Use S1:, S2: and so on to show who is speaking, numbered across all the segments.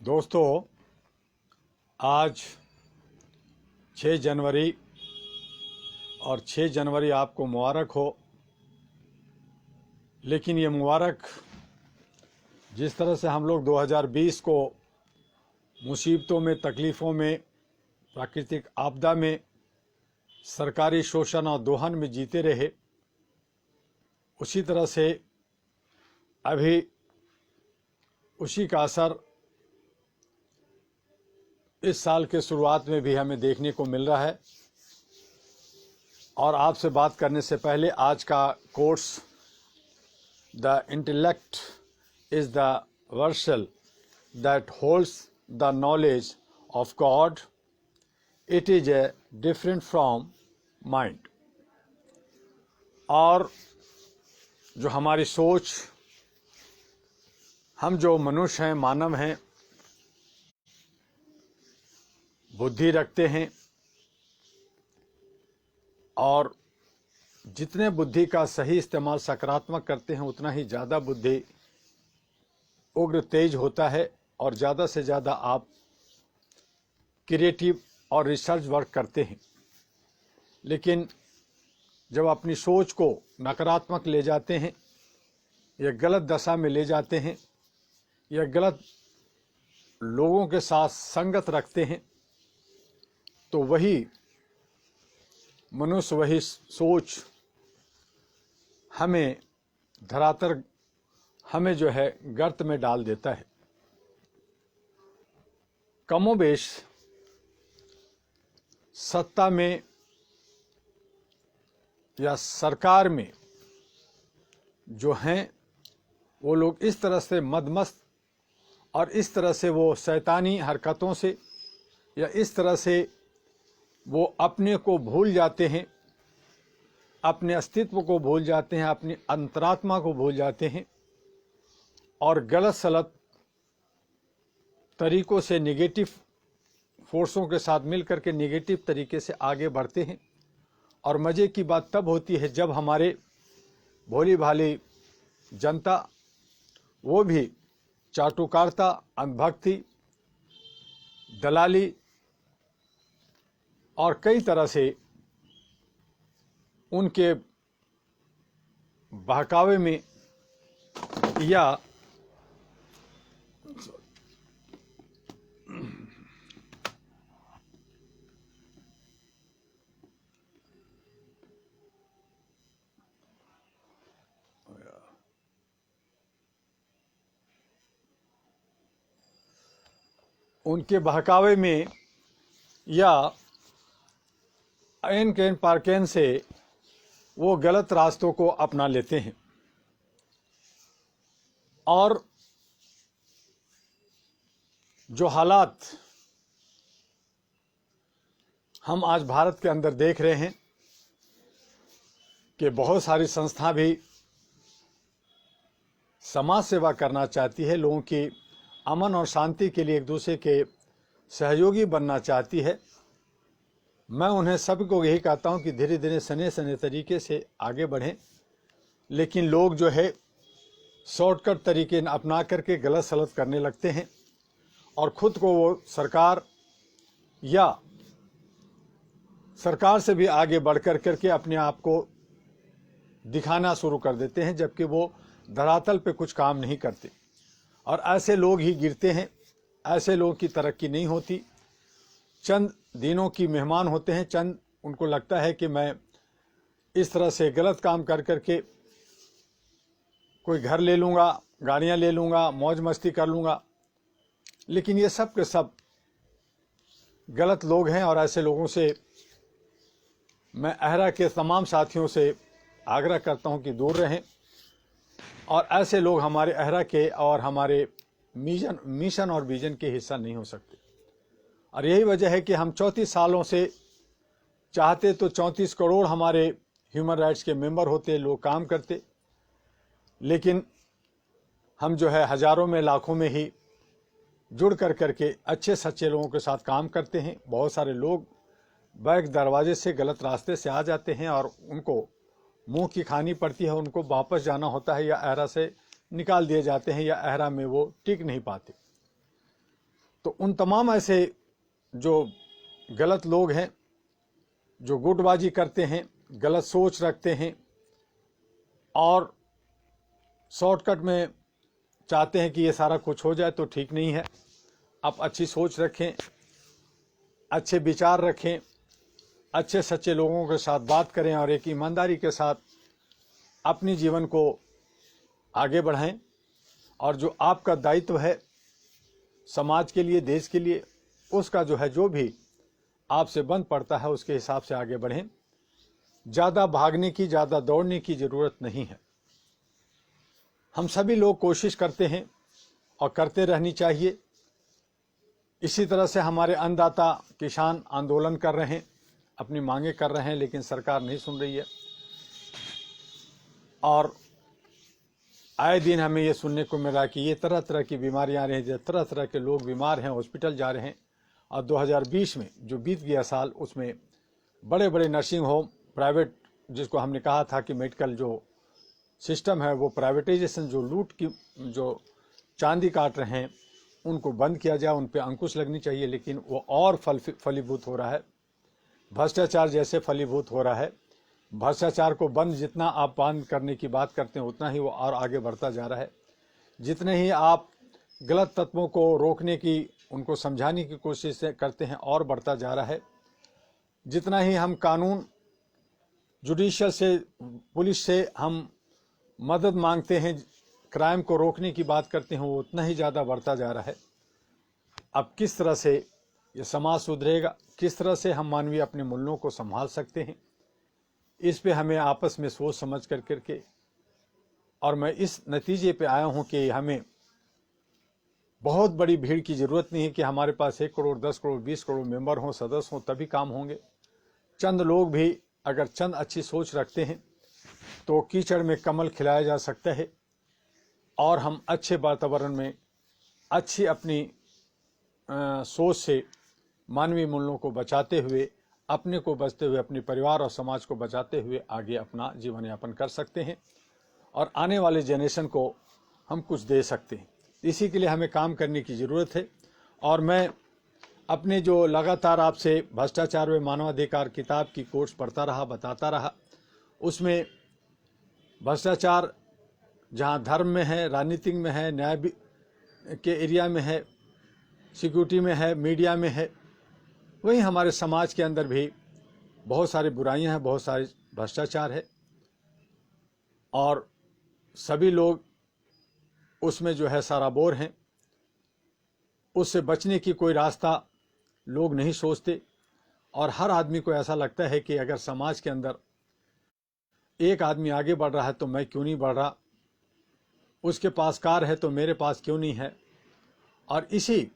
S1: दोस्तों, आज 6 जनवरी और 6 जनवरी आपको मुबारक हो। लेकिन ये मुबारक जिस तरह से हम लोग 2020 को मुसीबतों में, तकलीफ़ों में, प्राकृतिक आपदा में, सरकारी शोषण और दोहन में जीते रहे, उसी तरह से अभी उसी का असर इस साल के शुरुआत में भी हमें देखने को मिल रहा है। और आपसे बात करने से पहले आज का course the intellect is the Vercel that holds the knowledge of God, it is a different from mind. और जो हमारी सोच, हम जो मनुष्य हैं, मानव हैं, बुद्धि रखते हैं और जितने बुद्धि का सही इस्तेमाल सकारात्मक करते हैं उतना ही ज़्यादा बुद्धि उग्र तेज होता है और ज़्यादा से ज़्यादा आप क्रिएटिव और रिसर्च वर्क करते हैं। लेकिन जब अपनी सोच को नकारात्मक ले जाते हैं या गलत दशा में ले जाते हैं या गलत लोगों के साथ संगत रखते हैं, तो वही मनुष्य, वही सोच हमें धरातल, हमें जो है गर्त में डाल देता है। कमोबेश सत्ता में या सरकार में जो हैं वो लोग इस तरह से मदमस्त और इस तरह से वो शैतानी हरकतों से या इस तरह से वो अपने को भूल जाते हैं, अपने अस्तित्व को भूल जाते हैं, अपनी अंतरात्मा को भूल जाते हैं और गलत सलत तरीकों से नेगेटिव फोर्सों के साथ मिलकर के नेगेटिव तरीके से आगे बढ़ते हैं। और मज़े की बात तब होती है जब हमारे भोली भाली जनता, वो भी चाटुकारिता, अंधभक्ति, दलाली और कई तरह से उनके बहकावे में या उनके बहकावे में या एन कैन पार्केन से वो गलत रास्तों को अपना लेते हैं। और जो हालात हम आज भारत के अंदर देख रहे हैं कि बहुत सारी संस्था भी समाज सेवा करना चाहती है, लोगों की अमन और शांति के लिए एक दूसरे के सहयोगी बनना चाहती है। मैं उन्हें सबको यही कहता हूं कि धीरे धीरे सने सने तरीके से आगे बढ़ें। लेकिन लोग जो है शॉर्टकट तरीके अपना करके गलत सलत करने लगते हैं और ख़ुद को वो सरकार या सरकार से भी आगे बढ़ करके अपने आप को दिखाना शुरू कर देते हैं, जबकि वो धरातल पे कुछ काम नहीं करते। और ऐसे लोग ही गिरते हैं, ऐसे लोगों की तरक्की नहीं होती। चंद दिनों की मेहमान होते हैं, चंद उनको लगता है कि मैं इस तरह से गलत काम कर करके कोई घर ले लूँगा, गाड़ियाँ ले लूँगा, मौज मस्ती कर लूँगा। लेकिन ये सब के सब गलत लोग हैं और ऐसे लोगों से मैं अहरा के तमाम साथियों से आग्रह करता हूँ कि दूर रहें। और ऐसे लोग हमारे अहरा के और हमारे मिशन और विजन के हिस्सा नहीं हो सकते। और यही वजह है कि हम 34 सालों से चाहते तो 34 करोड़ हमारे ह्यूमन राइट्स के मेंबर होते, लोग काम करते। लेकिन हम जो है हज़ारों में, लाखों में ही जुड़ करके अच्छे सच्चे लोगों के साथ काम करते हैं। बहुत सारे लोग बैक दरवाजे से गलत रास्ते से आ जाते हैं और उनको मुंह की खानी पड़ती है, उनको वापस जाना होता है या अहरा से निकाल दिए जाते हैं या अहरा में वो टिक नहीं पाते। तो उन तमाम ऐसे जो गलत लोग हैं, जो गुटबाजी करते हैं, गलत सोच रखते हैं और शॉर्टकट में चाहते हैं कि ये सारा कुछ हो जाए, तो ठीक नहीं है। आप अच्छी सोच रखें, अच्छे विचार रखें, अच्छे सच्चे लोगों के साथ बात करें और एक ईमानदारी के साथ अपने जीवन को आगे बढ़ाएं। और जो आपका दायित्व है समाज के लिए, देश के लिए, उसका जो है, जो भी आपसे बन पड़ता है, उसके हिसाब से आगे बढ़ें। ज़्यादा भागने की, ज़्यादा दौड़ने की ज़रूरत नहीं है। हम सभी लोग कोशिश करते हैं और करते रहनी चाहिए। इसी तरह से हमारे अन्नदाता किसान आंदोलन कर रहे हैं, अपनी मांगे कर रहे हैं, लेकिन सरकार नहीं सुन रही है। और आए दिन हमें ये सुनने को मिल रहा है कि ये तरह तरह की बीमारियां आ रही हैं, तरह तरह के लोग बीमार हैं, हॉस्पिटल जा रहे हैं। और 2020 में जो बीत गया साल, उसमें बड़े बड़े नर्सिंग होम प्राइवेट, जिसको हमने कहा था कि मेडिकल जो सिस्टम है वो प्राइवेटाइजेशन, जो लूट की, जो चांदी काट रहे हैं, उनको बंद किया जाए, उन पर अंकुश लगनी चाहिए। लेकिन वो और फलीभूत हो रहा है, भ्रष्टाचार जैसे फलीभूत हो रहा है। भ्रष्टाचार को जितना आप बंद करने की बात करते हैं, उतना ही वो और आगे बढ़ता जा रहा है। जितने ही आप गलत तत्वों को रोकने की, उनको समझाने की कोशिश करते हैं, और बढ़ता जा रहा है। जितना ही हम कानून, जुडिशियल से, पुलिस से हम मदद मांगते हैं, क्राइम को रोकने की बात करते हैं, वो उतना ही ज़्यादा बढ़ता जा रहा है। अब किस तरह से ये समाज सुधरेगा, किस तरह से हम मानवीय अपने मूल्यों को संभाल सकते हैं, इस पे हमें आपस में सोच समझ करके, और मैं इस नतीजे पे आया हूं कि हमें बहुत बड़ी भीड़ की ज़रूरत नहीं है कि हमारे पास 1 करोड़, 10 करोड़, 20 करोड़ मेंबर हों, सदस्य हों, तभी काम होंगे। चंद लोग भी अगर चंद अच्छी सोच रखते हैं तो कीचड़ में कमल खिलाया जा सकता है, और हम अच्छे वातावरण में, अच्छी अपनी सोच से मानवीय मूल्यों को बचाते हुए, अपने को बचते हुए, अपने परिवार और समाज को बचाते हुए आगे अपना जीवन यापन कर सकते हैं, और आने वाले जनरेशन को हम कुछ दे सकते हैं। इसी के लिए हमें काम करने की ज़रूरत है। और मैं अपने जो लगातार आपसे भ्रष्टाचार व मानवाधिकार किताब की कोर्स पढ़ता रहा, बताता रहा, उसमें भ्रष्टाचार जहाँ धर्म में है, राजनीतिक में है, न्याय के एरिया में है, सिक्योरिटी में है, मीडिया में है, वहीं हमारे समाज के अंदर भी बहुत सारी बुराइयां हैं, बहुत सारे भ्रष्टाचार है, और सभी लोग उसमें जो है सराबोर हैं। उससे बचने की कोई रास्ता लोग नहीं सोचते, और हर आदमी को ऐसा लगता है कि अगर समाज के अंदर एक आदमी आगे बढ़ रहा है तो मैं क्यों नहीं बढ़ रहा, उसके पास कार है तो मेरे पास क्यों नहीं है। और इसी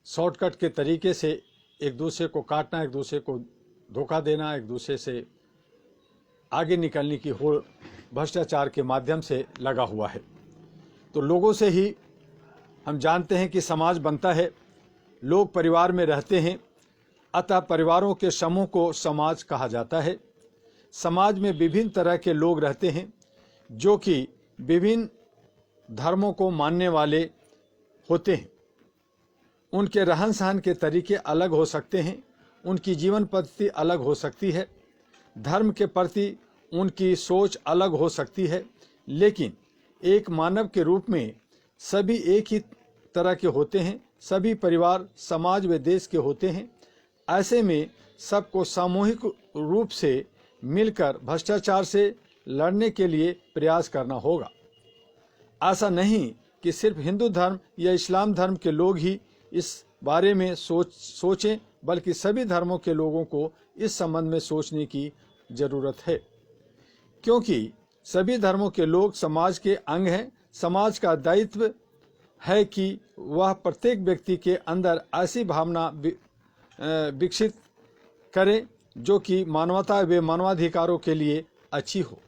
S1: शॉर्टकट के तरीके से एक दूसरे को काटना, एक दूसरे को धोखा देना, एक दूसरे से आगे निकलने की होड़ भ्रष्टाचार के माध्यम से लगा हुआ है। तो लोगों से ही हम जानते हैं कि समाज बनता है, लोग परिवार में रहते हैं, अतः परिवारों के समूह को समाज कहा जाता है। समाज में विभिन्न तरह के लोग रहते हैं, जो कि विभिन्न धर्मों को मानने वाले होते हैं। उनके रहन सहन के तरीके अलग हो सकते हैं, उनकी जीवन पद्धति अलग हो सकती है, धर्म के प्रति उनकी सोच अलग हो सकती है, लेकिन एक मानव के रूप में सभी एक ही तरह के होते हैं। सभी परिवार, समाज व देश के होते हैं। ऐसे में सबको सामूहिक रूप से मिलकर भ्रष्टाचार से लड़ने के लिए प्रयास करना होगा। ऐसा नहीं कि सिर्फ हिंदू धर्म या इस्लाम धर्म के लोग ही इस बारे में सोचें, बल्कि सभी धर्मों के लोगों को इस संबंध में सोचने की जरूरत है, क्योंकि सभी धर्मों के लोग समाज के अंग हैं। समाज का दायित्व है कि वह प्रत्येक व्यक्ति के अंदर ऐसी भावना विकसित करे जो कि मानवता व मानवाधिकारों के लिए अच्छी हो।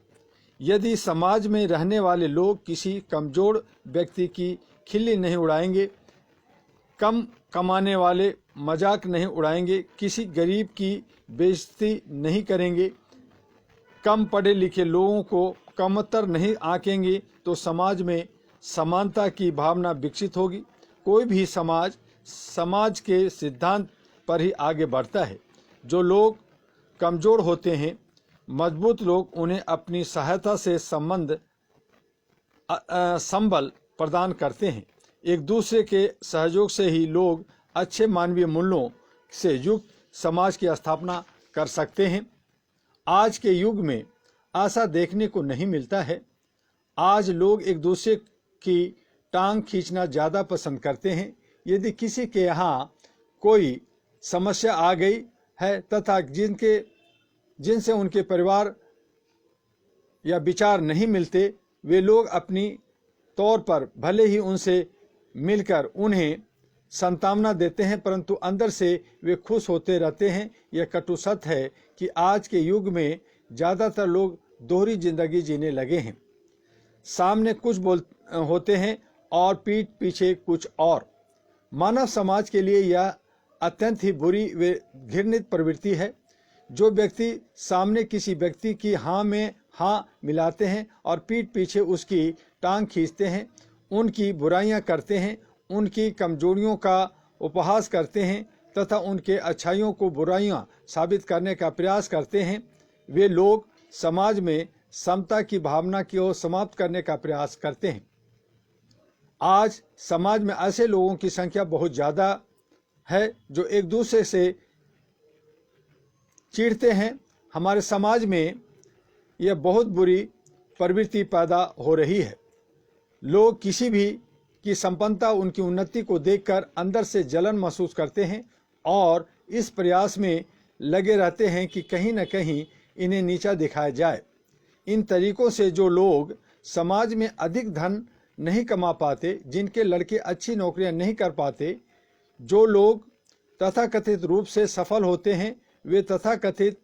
S1: यदि समाज में रहने वाले लोग किसी कमजोर व्यक्ति की खिल्ली नहीं उड़ाएंगे, कम कमाने वाले मजाक नहीं उड़ाएंगे, किसी गरीब की बेइज्जती नहीं करेंगे, कम पढ़े लिखे लोगों को कमतर नहीं आंकेंगे, तो समाज में समानता की भावना विकसित होगी कोई भी समाज के सिद्धांत पर ही आगे बढ़ता है। जो लोग कमज़ोर होते हैं, मजबूत लोग उन्हें अपनी सहायता से संबल प्रदान करते हैं। एक दूसरे के सहयोग से ही लोग अच्छे मानवीय मूल्यों से युक्त समाज की स्थापना कर सकते हैं। आज के युग में ऐसा देखने को नहीं मिलता है। आज लोग एक दूसरे की टांग खींचना ज़्यादा पसंद करते हैं। यदि किसी के यहाँ कोई समस्या आ गई है तथा जिनसे उनके परिवार या विचार नहीं मिलते, वे लोग अपनी तौर पर भले ही उनसे मिलकर उन्हें सांत्वना देते हैं, परंतु अंदर से वे खुश होते रहते हैं। यह कटु सत्य है कि आज के युग में ज़्यादातर लोग दोहरी जिंदगी जीने लगे हैं। सामने कुछ होते हैं और पीठ पीछे कुछ और। मानव समाज के लिए यह अत्यंत ही बुरी व घृणित प्रवृत्ति है। जो व्यक्ति सामने किसी व्यक्ति की हाँ में हाँ मिलाते हैं और पीठ पीछे उसकी टांग खींचते हैं, उनकी बुराइयां करते हैं, उनकी कमजोरियों का उपहास करते हैं तथा उनके अच्छाइयों को बुराइयां साबित करने का प्रयास करते हैं, वे लोग समाज में समता की भावना की ओर समाप्त करने का प्रयास करते हैं। आज समाज में ऐसे लोगों की संख्या बहुत ज़्यादा है जो एक दूसरे से चिढ़ते हैं। हमारे समाज में यह बहुत बुरी प्रवृत्ति पैदा हो रही है। लोग किसी भी की संपन्नता, उनकी उन्नति को देखकर अंदर से जलन महसूस करते हैं और इस प्रयास में लगे रहते हैं कि कहीं न कहीं इन्हें नीचा दिखाया जाए। इन तरीकों से जो लोग समाज में अधिक धन नहीं कमा पाते, जिनके लड़के अच्छी नौकरियां नहीं कर पाते, जो लोग तथाकथित रूप से सफल होते हैं, वे तथाकथित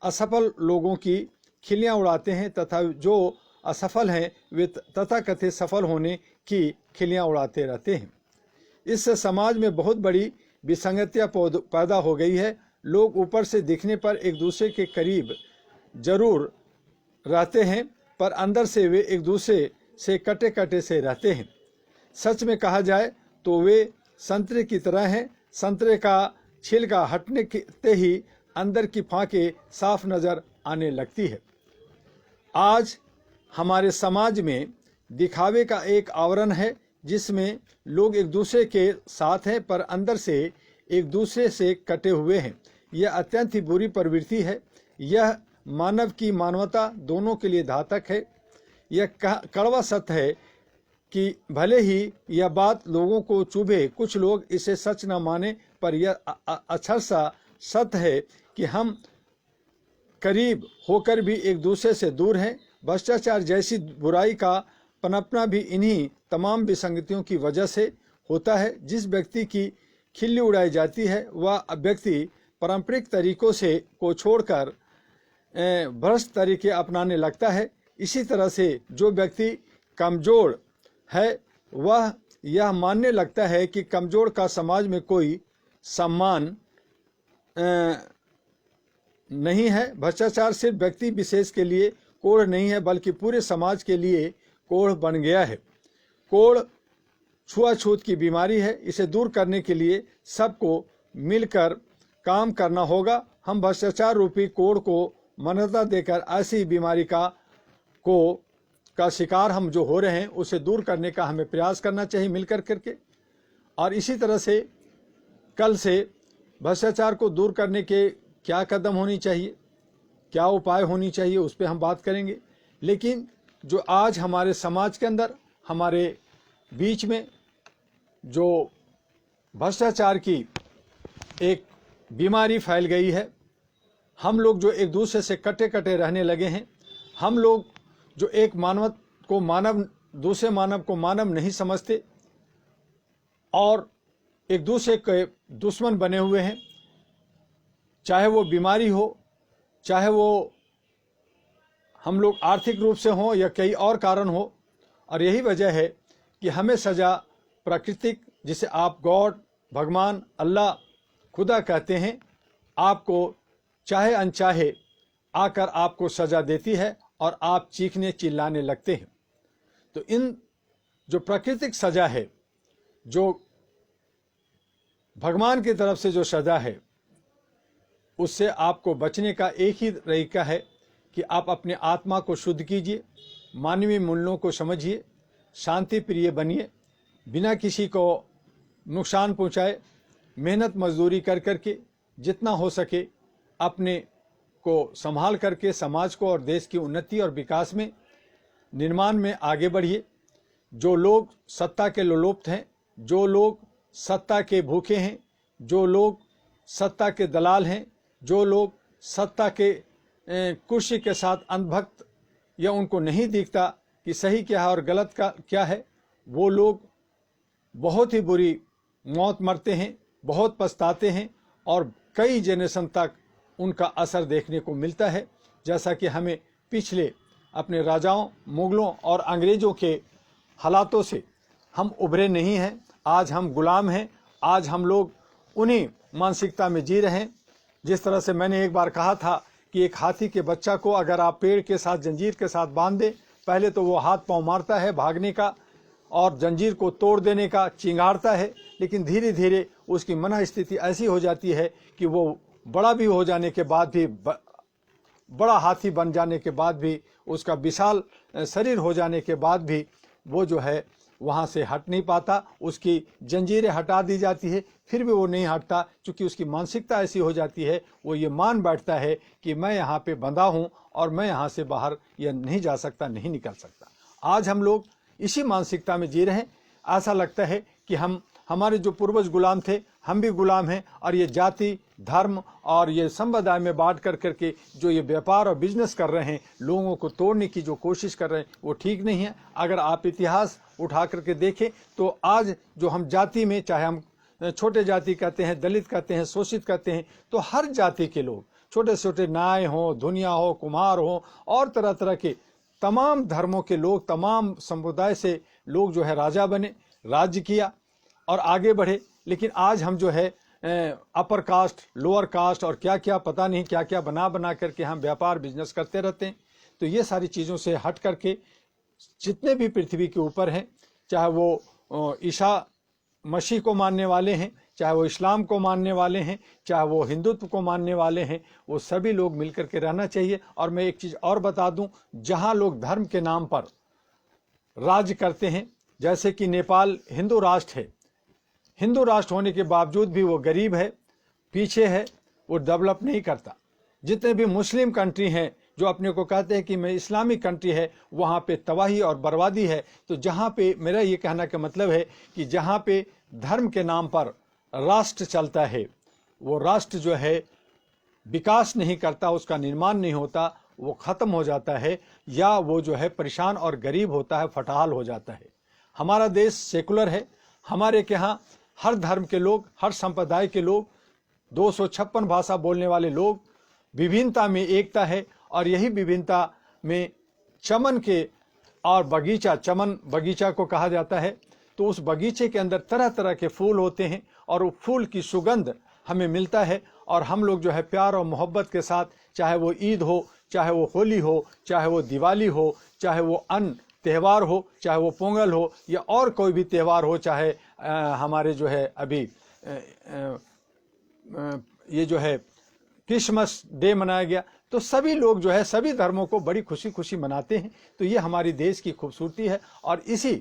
S1: असफल लोगों की खिल्लियां उड़ाते हैं तथा जो असफल हैं वे तथाकथित सफल होने की खिल्लियां उड़ाते रहते हैं। इससे समाज में बहुत बड़ी विसंगतियां पैदा हो गई है। लोग ऊपर से दिखने पर एक दूसरे के करीब जरूर रहते हैं, पर अंदर से वे एक दूसरे से कटे कटे से रहते हैं। सच में कहा जाए तो वे संतरे की तरह हैं। संतरे का छिलका हटने के ही अंदर की फांके साफ नजर आने लगती है। आज हमारे समाज में दिखावे का एक आवरण है जिसमें लोग एक दूसरे के साथ हैं पर अंदर से एक दूसरे से कटे हुए हैं। यह अत्यंत ही बुरी प्रवृत्ति है। यह मानव की मानवता दोनों के लिए घातक है। यह कड़वा सत्य है कि भले ही यह बात लोगों को चुभे, कुछ लोग इसे सच न माने, पर यह अक्षर सा सत्य है कि हम करीब होकर भी एक दूसरे से दूर हैं। भ्रष्टाचार जैसी बुराई का पनपना भी इन्हीं तमाम विसंगतियों की वजह से होता है। जिस व्यक्ति की खिल्ली उड़ाई जाती है वह व्यक्ति पारंपरिक तरीकों से को छोड़कर भ्रष्ट तरीके अपनाने लगता है। इसी तरह से जो व्यक्ति कमजोर है वह यह मानने लगता है कि कमजोर का समाज में कोई सम्मान नहीं है। भ्रष्टाचार सिर्फ व्यक्ति विशेष के लिए कोढ़ नहीं है बल्कि पूरे समाज के लिए कोढ़ बन गया है। कोढ़ छुआछूत की बीमारी है। इसे दूर करने के लिए सबको मिलकर काम करना होगा। हम भ्रष्टाचार रूपी कोढ़ को मान्यता देकर ऐसी बीमारी का शिकार हम जो हो रहे हैं उसे दूर करने का हमें प्रयास करना चाहिए मिलकर करके। और इसी तरह से कल से भ्रष्टाचार को दूर करने के क्या कदम होनी चाहिए, क्या उपाय होनी चाहिए, उस पर हम बात करेंगे। लेकिन जो आज हमारे समाज के अंदर, हमारे बीच में जो भ्रष्टाचार की एक बीमारी फैल गई है, हम लोग जो एक दूसरे से कटे कटे रहने लगे हैं, हम लोग जो एक मानव को मानव, दूसरे मानव को मानव नहीं समझते और एक दूसरे के दुश्मन बने हुए हैं, चाहे वो बीमारी हो, चाहे वो हम लोग आर्थिक रूप से हों या कई और कारण हो। और यही वजह है कि हमें सज़ा प्राकृतिक, जिसे आप गॉड, भगवान, अल्लाह, खुदा कहते हैं, आपको चाहे अनचाहे आकर आपको सज़ा देती है और आप चीखने चिल्लाने लगते हैं। तो इन जो प्राकृतिक सज़ा है, जो भगवान की तरफ से जो सजा है उससे आपको बचने का एक ही तरीका है कि आप अपने आत्मा को शुद्ध कीजिए, मानवीय मूल्यों को समझिए, शांति प्रिय बनिए, बिना किसी को नुकसान पहुंचाए मेहनत मजदूरी कर करके जितना हो सके अपने को संभाल करके समाज को और देश की उन्नति और विकास में निर्माण में आगे बढ़िए। जो लोग सत्ता के लोलुप्त हैं, जो लोग सत्ता के भूखे हैं, जो लोग सत्ता के दलाल हैं, जो लोग सत्ता के कुर्सी के साथ अंधभक्त या उनको नहीं दिखता कि सही क्या है और गलत का क्या है, वो लोग बहुत ही बुरी मौत मरते हैं, बहुत पछताते हैं और कई जनरेशन तक उनका असर देखने को मिलता है। जैसा कि हमें पिछले अपने राजाओं, मुगलों और अंग्रेज़ों के हालातों से हम उभरे नहीं हैं। आज हम गुलाम हैं, आज हम लोग उन्हीं मानसिकता में जी रहे हैं। जिस तरह से मैंने एक बार कहा था कि एक हाथी के बच्चा को अगर आप पेड़ के साथ जंजीर के साथ बांध दें, पहले तो वो हाथ पांव मारता है भागने का और जंजीर को तोड़ देने का, चिंगारता है, लेकिन धीरे धीरे उसकी मन स्थिति ऐसी हो जाती है कि वो बड़ा भी हो जाने के बाद भी, बड़ा हाथी बन जाने के बाद भी, उसका विशाल शरीर हो जाने के बाद भी वो जो है वहाँ से हट नहीं पाता। उसकी जंजीरें हटा दी जाती है, फिर भी वो नहीं हटता, क्योंकि उसकी मानसिकता ऐसी हो जाती है, वो ये मान बैठता है कि मैं यहाँ पे बंधा हूँ और मैं यहाँ से बाहर या नहीं जा सकता, नहीं निकल सकता। आज हम लोग इसी मानसिकता में जी रहे हैं। ऐसा लगता है कि हमारे जो पूर्वज गुलाम थे, हम भी गुलाम हैं और ये जाति, धर्म और ये संप्रदाय में बांट कर करके जो ये व्यापार और बिजनेस कर रहे हैं, लोगों को तोड़ने की जो कोशिश कर रहे हैं, वो ठीक नहीं है। अगर आप इतिहास उठा करके देखें तो आज जो हम जाति में, चाहे हम छोटे जाति कहते हैं, दलित कहते हैं, शोषित कहते हैं, तो हर जाति के लोग, छोटे छोटे नाय हों, धुनिया हो, कुम्हार हो और तरह तरह के तमाम धर्मों के लोग, तमाम संप्रदाय से लोग जो है राजा बने, राज्य किया और आगे बढ़े। लेकिन आज हम जो है अपर कास्ट, लोअर कास्ट और क्या क्या पता नहीं क्या क्या बना करके हम व्यापार बिजनेस करते रहते हैं। तो ये सारी चीज़ों से हट करके जितने भी पृथ्वी के ऊपर हैं, चाहे वो ईसा मसीह को मानने वाले हैं, चाहे वो इस्लाम को मानने वाले हैं, चाहे वो हिंदुत्व को मानने वाले हैं, वो सभी लोग मिलकर के रहना चाहिए। और मैं एक चीज़ और बता दूं, जहां लोग धर्म के नाम पर राज्य करते हैं, जैसे कि नेपाल हिंदू राष्ट्र है, हिंदू राष्ट्र होने के बावजूद भी वो गरीब है, पीछे है, वो डेवलप नहीं करता। जितने भी मुस्लिम कंट्री हैं जो अपने को कहते हैं कि मैं इस्लामिक कंट्री है, वहाँ पे तबाही और बर्बादी है। तो जहाँ पे, मेरा ये कहना का मतलब है कि जहाँ पे धर्म के नाम पर राष्ट्र चलता है, वो राष्ट्र जो है विकास नहीं करता, उसका निर्माण नहीं होता, वो ख़त्म हो जाता है, या वो जो है परेशान और गरीब होता है, फटहाल हो जाता है। हमारा देश सेकुलर है, हमारे के यहाँ हर धर्म के लोग, हर संप्रदाय के लोग, 256 भाषा बोलने वाले लोग, विभिन्नता में एकता है। और यही विभिन्नता में चमन के और बगीचा, चमन बगीचा को कहा जाता है। तो उस बगीचे के अंदर तरह तरह के फूल होते हैं और वो फूल की सुगंध हमें मिलता है और हम लोग जो है प्यार और मोहब्बत के साथ, चाहे वो ईद हो, चाहे वो होली हो, चाहे वो दिवाली हो, चाहे वो अन्य त्यौहार हो, चाहे वो पोंगल हो या और कोई भी त्यौहार हो, चाहे हमारे जो है अभी ये जो है क्रिसमस डे मनाया गया, तो सभी लोग जो है सभी धर्मों को बड़ी खुशी खुशी मनाते हैं। तो ये हमारी देश की खूबसूरती है। और इसी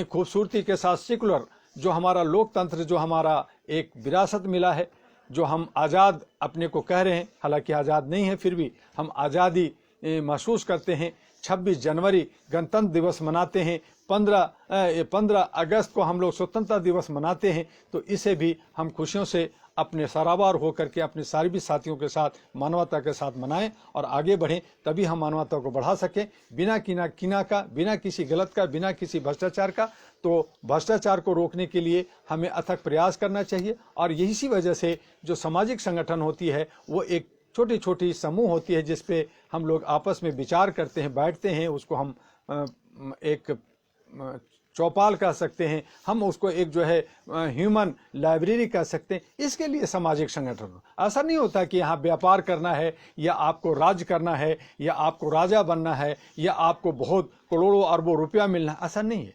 S1: खूबसूरती के साथ सेकुलर जो हमारा लोकतंत्र, जो हमारा एक विरासत मिला है, जो हम आज़ाद अपने को कह रहे हैं, हालांकि आज़ाद नहीं है, फिर भी हम आज़ादी महसूस करते हैं। 26 जनवरी गणतंत्र दिवस मनाते हैं, 15 अगस्त को हम लोग स्वतंत्रता दिवस मनाते हैं। तो इसे भी हम खुशियों से अपने सराबार होकर के अपने सारे साथियों के साथ, मानवता के साथ मनाएं और आगे बढ़ें, तभी हम मानवता को बढ़ा सकें, बिना किना का, बिना किसी गलत का, बिना किसी भ्रष्टाचार का। तो भ्रष्टाचार को रोकने के लिए हमें अथक प्रयास करना चाहिए। और इसी वजह से जो सामाजिक संगठन होती है, वो एक छोटी छोटी समूह होती है जिस पे हम लोग आपस में विचार करते हैं, बैठते हैं, उसको हम एक चौपाल कह सकते हैं, हम उसको एक जो है ह्यूमन लाइब्रेरी कह सकते हैं। इसके लिए सामाजिक संगठन, ऐसा नहीं होता कि यहाँ व्यापार करना है या आपको राज्य करना है या आपको राजा बनना है या आपको बहुत करोड़ों अरबों रुपया मिलना है, ऐसा नहीं है।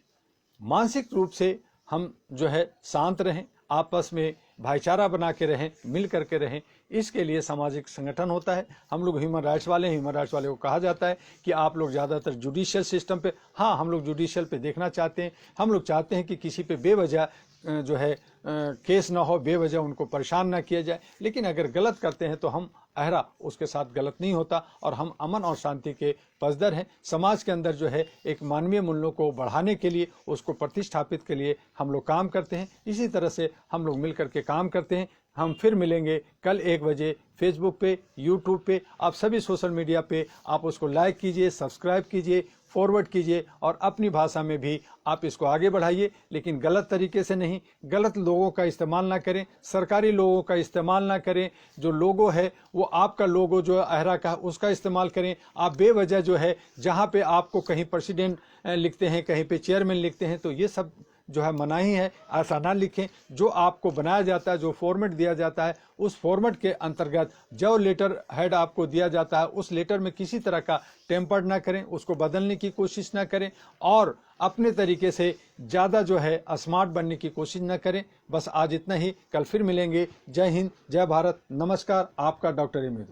S1: मानसिक रूप से हम जो है शांत रहें, आपस में भाईचारा बना के रहें, मिल करके रहें। इसके लिए सामाजिक संगठन होता है। हम लोग ह्यूमन राइट्स वाले हैं, ह्यूमन राइट्स वाले को कहा जाता है कि आप लोग ज़्यादातर जुडिशियल सिस्टम पे, हाँ हम लोग जुडिशियल पे देखना चाहते हैं। हम लोग चाहते हैं कि किसी पे बेवजह जो है केस ना हो, बेवजह उनको परेशान ना किया जाए। लेकिन अगर गलत करते हैं तो हम अहरा उसके साथ गलत नहीं होता और हम अमन और शांति के पसदर हैं। समाज के अंदर जो है एक मानवीय मूल्यों को बढ़ाने के लिए, उसको प्रतिष्ठापित के लिए हम लोग काम करते हैं। इसी तरह से हम लोग मिल करके काम करते हैं। हम फिर मिलेंगे कल 1 बजे फेसबुक पे, यूट्यूब पे, आप सभी सोशल मीडिया पे आप उसको लाइक कीजिए, सब्सक्राइब कीजिए, फॉरवर्ड कीजिए और अपनी भाषा में भी आप इसको आगे बढ़ाइए। लेकिन गलत तरीके से नहीं, गलत लोगों का इस्तेमाल ना करें, सरकारी लोगों का इस्तेमाल ना करें। जो लोगो है वो आपका लोगो जो है अहरा का, उसका इस्तेमाल करें। आप बेवजह जो है जहाँ पे आपको कहीं प्रेसिडेंट लिखते हैं, कहीं पे चेयरमैन लिखते हैं, तो ये सब जो है मनाही है, ऐसा ना लिखें। जो आपको बनाया जाता है, जो फॉर्मेट दिया जाता है, उस फॉर्मेट के अंतर्गत जो लेटर हेड आपको दिया जाता है, उस लेटर में किसी तरह का टेम्पर्ड ना करें, उसको बदलने की कोशिश ना करें और अपने तरीके से ज़्यादा जो है स्मार्ट बनने की कोशिश ना करें। बस आज इतना ही, कल फिर मिलेंगे। जय हिंद, जय भारत, नमस्कार। आपका डॉक्टर एम.